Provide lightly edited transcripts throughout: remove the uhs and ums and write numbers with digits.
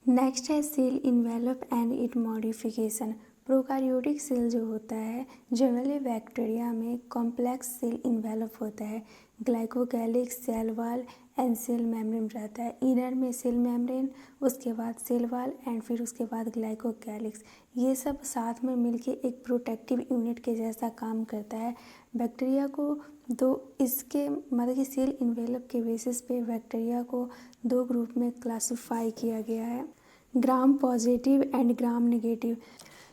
Next है cell envelope and it modification. Prokaryotic cell जो होता है जनरली बैक्टीरिया में कॉम्प्लेक्स सेल इन्वेलप होता है। Glycocalyx, cell wall and cell membrane रहता है। इनर में सेल मेम्ब्रेन, उसके बाद सेल वॉल एंड फिर उसके बाद ग्लाइकोकैलिक्स। ये सब साथ में मिलके एक प्रोटेक्टिव यूनिट के जैसा काम करता है। बैक्टीरिया को इसके मतलब कि सेल इन्वेलप के बेसिस पे बैक्टीरिया को दो ग्रुप में क्लासिफाई किया गया है, gram positive and gram negative.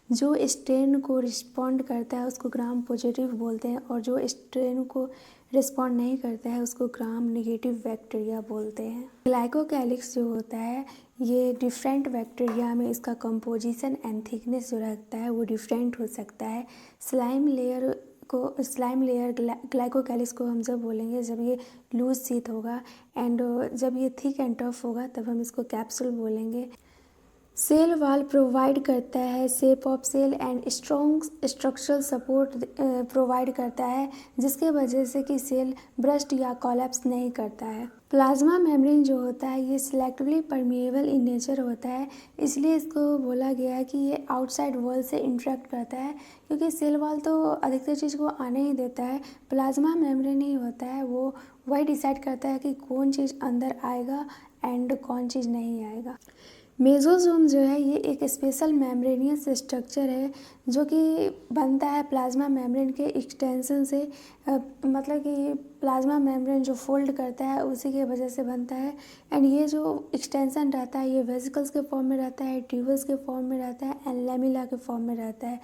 जो स्ट्रेन को रिस्पॉन्ड करता है उसको ग्राम पॉजिटिव बोलते हैं और जो स्ट्रेन को रिस्पॉन्ड नहीं करता है उसको ग्राम नेगेटिव बैक्टीरिया बोलते हैं। ग्लाइकोकैलिक्स जो होता है ये डिफरेंट बैक्टीरिया में इसका कंपोजिशन एंड थिकनेस जो रहता है वो डिफरेंट हो सकता है। स्लाइम लेयर ग्लाइकोकैलिक्स को हम जब बोलेंगे जब ये लूज शीथ होगा एंड जब ये थिक एंड टफ होगा तब हम इसको कैप्सूल बोलेंगे। सेल वॉल प्रोवाइड करता है shape of cell and strong structural support provide करता है जिसके वजह से कि सेल ब्रस्ट या कोलैप्स नहीं करता है। प्लाज्मा मेम्ब्रेन जो होता है ये सिलेक्टिवली परमिएबल इन नेचर होता है, इसलिए इसको बोला गया है कि ये आउटसाइड वॉल से इंटरेक्ट करता है क्योंकि सेल वॉल तो अधिकतर चीज़ को आने ही देता है। प्लाज्मा मेम्ब्रेन ही होता है वो वही डिसाइड करता है कि कौन चीज़ अंदर आएगा एंड कौन चीज़ नहीं आएगा। मेसोसोम जो है ये एक स्पेशल मेम्ब्रेनियस स्ट्रक्चर है जो कि बनता है प्लाज्मा मेम्ब्रेन के एक्सटेंशन से, मतलब कि प्लाज्मा मेम्ब्रेन जो फोल्ड करता है उसी के वजह से बनता है। एंड ये जो एक्सटेंशन रहता है ये वेसिकल्स के फॉर्म में रहता है, ट्यूबल्स के फॉर्म में रहता है एंड लेमिला के फॉर्म में रहता है।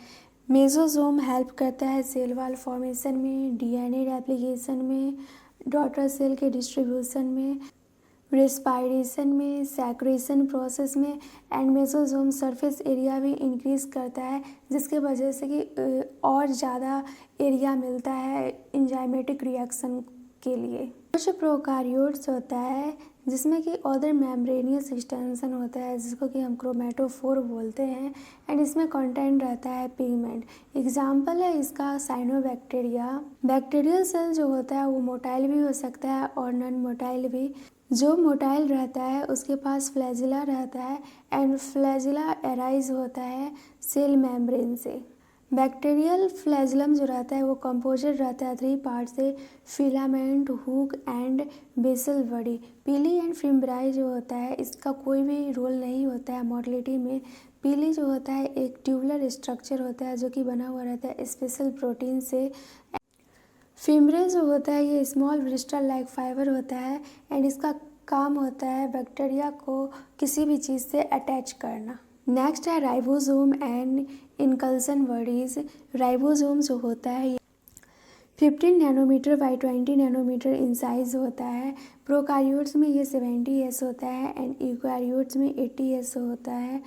मेसोसोम हेल्प करता है सेल वॉल फॉर्मेशन में, डीएनए रेप्लिकेशन में, डॉटर सेल के डिस्ट्रीब्यूशन में, रेस्पायरेशन में, सैक्रेशन प्रोसेस में एंड मेसोसोम सरफेस एरिया भी इंक्रीज करता है जिसके वजह से कि और ज़्यादा एरिया मिलता है इंजाइमेटिक रिएक्शन के लिए। कुछ प्रोकार्योट्स होता है जिसमें कि अदर मेम्ब्रेनियस एक्सटेंशन होता है जिसको कि हम क्रोमेटोफोर बोलते हैं एंड इसमें कंटेंट रहता है पिगमेंट। एग्जाम्पल है इसका साइनोबैक्टीरिया। बैक्टीरियल सेल जो होता है वो मोटाइल भी हो सकता है और नॉन मोटाइल भी। जो मोटाइल रहता है उसके पास फ्लैजिला रहता है एंड फ्लैजिला एराइज होता है सेल मेम्ब्रेन से। बैक्टीरियल फ्लैजिलम जो रहता है वो कंपोजिट रहता है 3 पार्ट से, filament, hook and basal body. Pili and fimbriae जो होता है इसका कोई भी रोल नहीं होता है मोटिलिटी में। पीली जो होता है एक ट्यूबुलर स्ट्रक्चर होता है जो कि बना हुआ रहता है स्पेशल प्रोटीन से। फिम्ब्रे जो होता है ये स्मॉल ब्रिस्टल लाइक फाइबर होता है एंड इसका काम होता है बैक्टीरिया को किसी भी चीज़ से अटैच करना। नेक्स्ट है ribosome and inclusion bodies. Ribosome जो होता है ये 15 nanometre by 20 nanometre in size होता है। प्रोकार्योट्स में ये 70S होता है एंड यूकैरियोट्स में 80S होता है।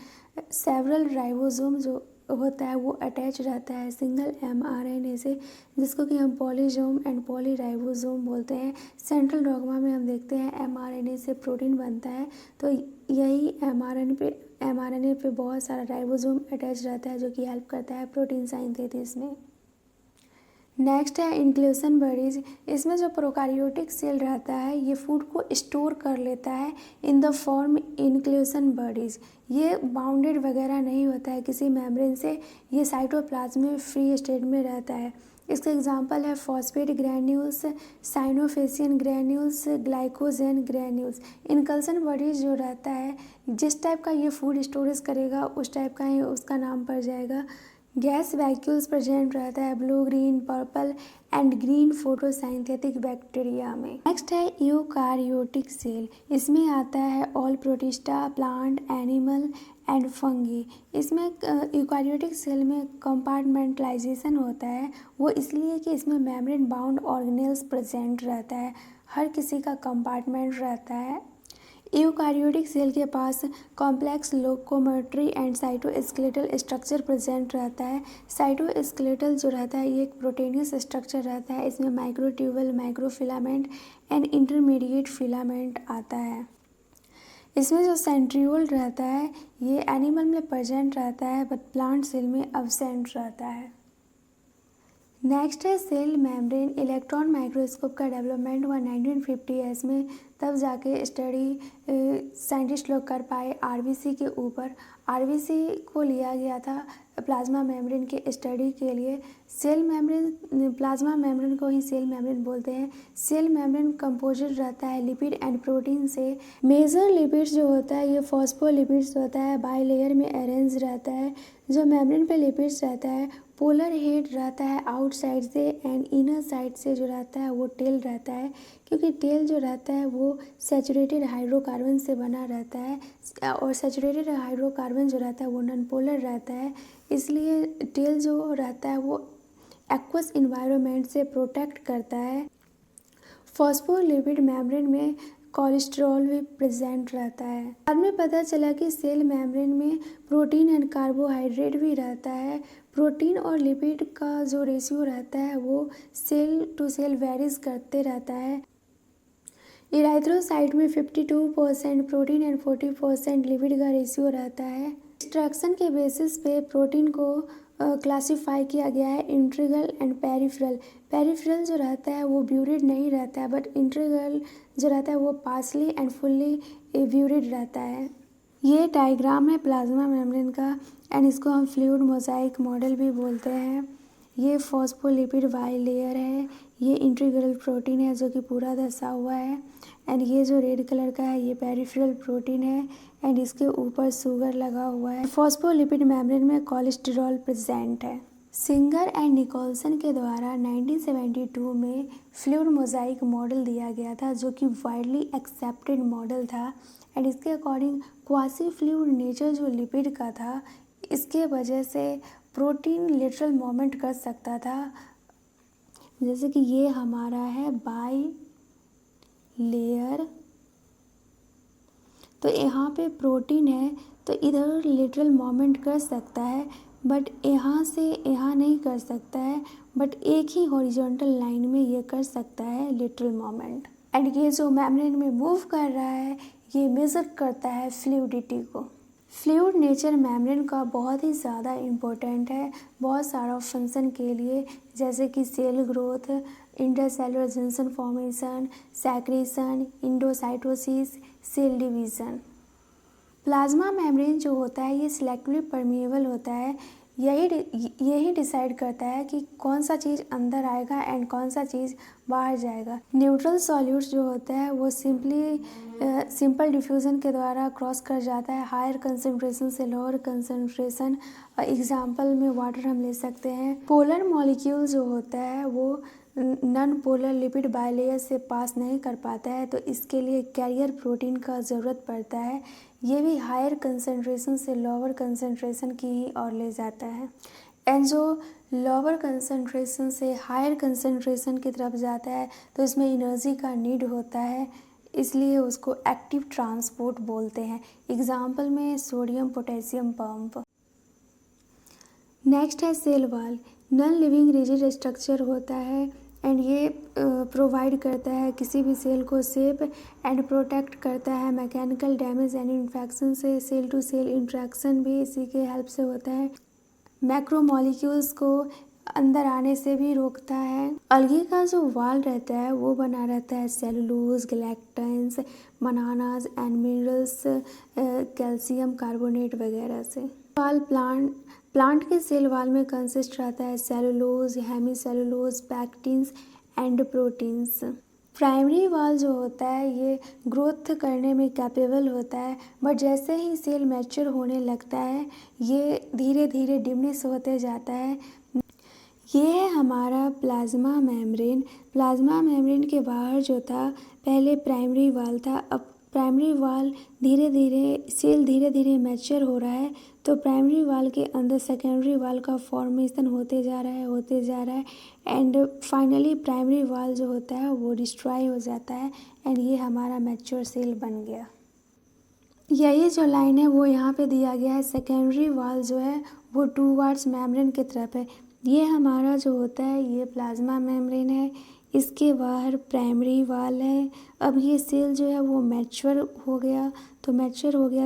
सेवरल राइबोसोम जो होता है वो अटैच रहता है सिंगल mRNA से जिसको कि हम पॉलीसोम एंड पॉलीराइबोसोम बोलते हैं। सेंट्रल डॉग्मा में हम देखते हैं mRNA से प्रोटीन बनता है तो यही mRNA पे बहुत सारा राइबोसोम अटैच रहता है जो कि हेल्प करता है प्रोटीन सिंथेसिस में। नेक्स्ट है इंक्लूसन बॉडीज। इसमें जो प्रोकार्योटिक सेल रहता है ये फूड को स्टोर कर लेता है इन द फॉर्म इंक्लूसन बॉडीज। ये बाउंडेड वगैरह नहीं होता है किसी मेम्ब्रेन से, ये साइटोप्लाज्म में फ्री स्टेट में रहता है। इसका एग्जांपल है phosphate granules, cyanophycean granules, glycogen granules. Inclusion bodies जो रहता है जिस टाइप का ये फूड स्टोरेज करेगा उस टाइप का ही उसका नाम पड़ जाएगा। गैस वैक्यूल्स प्रेजेंट रहता है blue, green, purple and green photosynthetic bacteria में। नेक्स्ट है यूकार्योटिक सेल। इसमें आता है all protista, plant, animal and fungi. इसमें यूकार्योटिक सेल में कंपार्टमेंटलाइजेशन होता है, वो इसलिए कि इसमें मेम्ब्रेन बाउंड ऑर्गेनेल्स प्रेजेंट रहता है, हर किसी का कंपार्टमेंट रहता है। यूकार्योटिक सेल के पास complex locomotory and cytoskeletal structure present रहता है। साइटोस्केलेटल जो रहता है ये एक प्रोटीनियस स्ट्रक्चर रहता है, इसमें microtubule, microfilament and intermediate filament आता है। इसमें जो सेंट्रियोल रहता है ये एनिमल में प्रेजेंट रहता है बट प्लांट सेल में एब्सेंट रहता है। नेक्स्ट है सेल मेम्ब्रेन। इलेक्ट्रॉन माइक्रोस्कोप का डेवलपमेंट हुआ 1950s में, तब जाके स्टडी साइंटिस्ट लोग कर पाए आरबीसी के ऊपर। आरबीसी को लिया गया था प्लाज्मा मेम्ब्रेन के स्टडी के लिए। सेल मेम्ब्रेन, प्लाज्मा मेम्ब्रेन को ही सेल मेम्ब्रेन बोलते हैं। सेल मेम्ब्रेन कंपोजिट रहता है लिपिड एंड प्रोटीन से। मेजर लिपिड्स जो होता है ये फॉस्फोलिपिड्स होता है, बाई लेयर में अरेंज रहता है। जो मेम्ब्रेन पे लिपिड्स रहता है पोलर हेड रहता है आउटसाइड से, एंड इनर साइड से जो रहता है वो टेल रहता है, क्योंकि टेल जो रहता है वो सैचुरेटेड हाइड्रोकार्बन से बना रहता है, और सैचुरेटेड हाइड्रोकार्बन जो रहता है वो नॉन पोलर रहता है, इसलिए टेल जो रहता है वो एक्वस इन्वायरमेंट से प्रोटेक्ट करता है। फॉस्फोलिपिड मेम्ब्रेन में कोलेस्ट्रॉल भी प्रेजेंट रहता है। बाद में पता चला कि सेल मेम्ब्रेन में प्रोटीन एंड कार्बोहाइड्रेट भी रहता है। प्रोटीन और लिपिड का जो रेशियो रहता है वो सेल टू सेल वेरीज करते रहता है। इराइथ्रोसाइट में 52% प्रोटीन एंड 40% लिपिड का रेशियो रहता है। एक्सट्रैक्शन के बेसिस पे प्रोटीन को क्लासीफाई किया गया है इंटीग्रल एंड पेरिफेरल। पेरिफेरल जो रहता है वो ब्यूरिड नहीं रहता है, बट इंटीग्रल जो रहता है वो पार्सली एंड फुल्ली ब्यूरिड रहता है। ये डायग्राम है प्लाज्मा मेम्ब्रेन का, एंड इसको हम फ्लूइड मोजाइक मॉडल भी बोलते हैं। ये फॉस्फोलिपिड वाई लेयर है, ये इंटीग्रल प्रोटीन है जो कि पूरा धंसा हुआ है, एंड ये जो रेड कलर का है ये पेरिफेरल प्रोटीन है, एंड इसके ऊपर शुगर लगा हुआ है। फॉस्फोलिपिड मेम्ब्रेन में कोलेस्ट्रॉल प्रेजेंट है। सिंगर एंड निकोलसन के द्वारा 1972 में फ्लूइड मोजाइक मॉडल दिया गया था, जो कि वाइडली एक्सेप्टेड मॉडल था, एंड इसके अकॉर्डिंग क्वासी फ्लूइड नेचर जो लिपिड का था, इसके वजह से प्रोटीन लेटरल मूवमेंट कर सकता था। जैसे कि ये हमारा है बाई लेयर, तो यहाँ पे प्रोटीन है तो इधर लेटरल मूवमेंट कर सकता है, बट यहाँ से यहाँ नहीं कर सकता है, बट एक ही हॉरिजॉन्टल लाइन में ये कर सकता है लेटरल मूवमेंट। एंड ये जो मेम्ब्रेन में मूव कर रहा है ये मेजर करता है फ्लूइडिटी को। फ्लूइड नेचर मेम्ब्रेन का बहुत ही ज़्यादा इम्पोर्टेंट है बहुत सारा फंक्शन के लिए, जैसे कि cell growth, intercellular junction formation, secretion, endocytosis, cell division. Plasma membrane जो होता है ये सिलेक्टिवली परमिएबल होता है। यही डिसाइड करता है कि कौन सा चीज़ अंदर आएगा एंड कौन सा चीज़ बाहर जाएगा। न्यूट्रल सॉल्यूट्स जो होता है वो सिंपल डिफ्यूज़न के द्वारा क्रॉस कर जाता है हायर कंसंट्रेशन से लोअर कंसंट्रेशन। एग्जांपल में वाटर हम ले सकते हैं। पोलर मॉलिक्यूल जो होता है वो नॉन पोलर लिपिड बाइलेयर से पास नहीं कर पाता है, तो इसके लिए कैरियर प्रोटीन का ज़रूरत पड़ता है। ये भी हायर कंसंट्रेशन से लोअर कंसंट्रेशन की ही ओर ले जाता है, एंड जो लोअर कंसंट्रेशन से हायर कंसंट्रेशन की तरफ जाता है तो इसमें एनर्जी का नीड होता है, इसलिए उसको एक्टिव ट्रांसपोर्ट बोलते हैं। एग्जाम्पल में सोडियम पोटेशियम पंप। नेक्स्ट है cell wall. Non living rigid structure होता है, एंड ये प्रोवाइड करता है किसी भी सेल को सेफ एंड प्रोटेक्ट करता है मैकेनिकल डैमेज एंड इन्फेक्शन से। सेल टू सेल इंट्रैक्शन भी इसी के हेल्प से होता है। मैक्रोमोलिक्यूल्स को अंदर आने से भी रोकता है। अलगी का जो वाल रहता है वो बना रहता है cellulose, गैलेक्टेंस, bananas and minerals, calcium carbonate वगैरह से। वाल प्लांट के सेल वाल में कंसिस्ट रहता है cellulose, hemicellulose, pectins and proteins. Primary wall जो होता है ये ग्रोथ करने में कैपेबल होता है, बट जैसे ही सेल मैच्योर होने लगता है ये धीरे धीरे डिमिनिश होते जाता है। ये है हमारा प्लाज्मा मेम्ब्रेन। प्लाज्मा मेम्ब्रेन के बाहर जो था पहले प्राइमरी वाल था, अब प्राइमरी वाल सेल धीरे धीरे मैच्योर हो रहा है, तो प्राइमरी वाल के अंदर सेकेंडरी वाल का फॉर्मेशन होते जा रहा है एंड फाइनली प्राइमरी वाल जो होता है वो डिस्ट्रॉय हो जाता है, एंड ये हमारा मैच्योर सेल बन गया। यही जो लाइन है वो यहाँ पे दिया गया है। सेकेंडरी वाल जो है वो टूवर्ड्स मेम्ब्रेन की तरफ है। ये हमारा जो होता है ये प्लाज्मा मेम्ब्रेन है, इसके बाहर प्राइमरी वाल है। अब ये सेल जो है वो मैच्योर हो गया,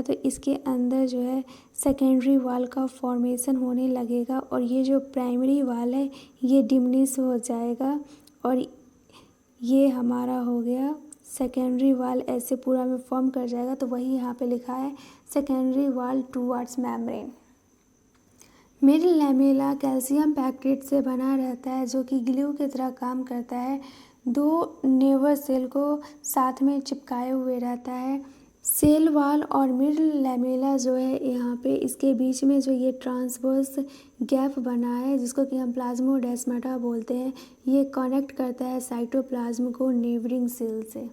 तो इसके अंदर जो है सेकेंडरी वाल का फॉर्मेशन होने लगेगा और ये जो प्राइमरी वाल है ये डिमिनिश हो जाएगा और ये हमारा हो गया सेकेंडरी वाल, ऐसे पूरा में फॉर्म कर जाएगा। तो वही यहाँ पे लिखा है सेकेंडरी वाल towards membrane. Middle lamella calcium pectate से बना रहता है जो कि ग्लू की तरह काम करता है। दो नेवर सेल को साथ में चिपकाए हुए रहता है। सेल वाल और मिडिल लैमेला जो है यहाँ पे इसके बीच में जो ये ट्रांसवर्स गैप बना है जिसको कि हम प्लाज्मोडेस्माटा बोलते हैं, ये कनेक्ट करता है साइटोप्लाज्म को नेबरिंग सेल से।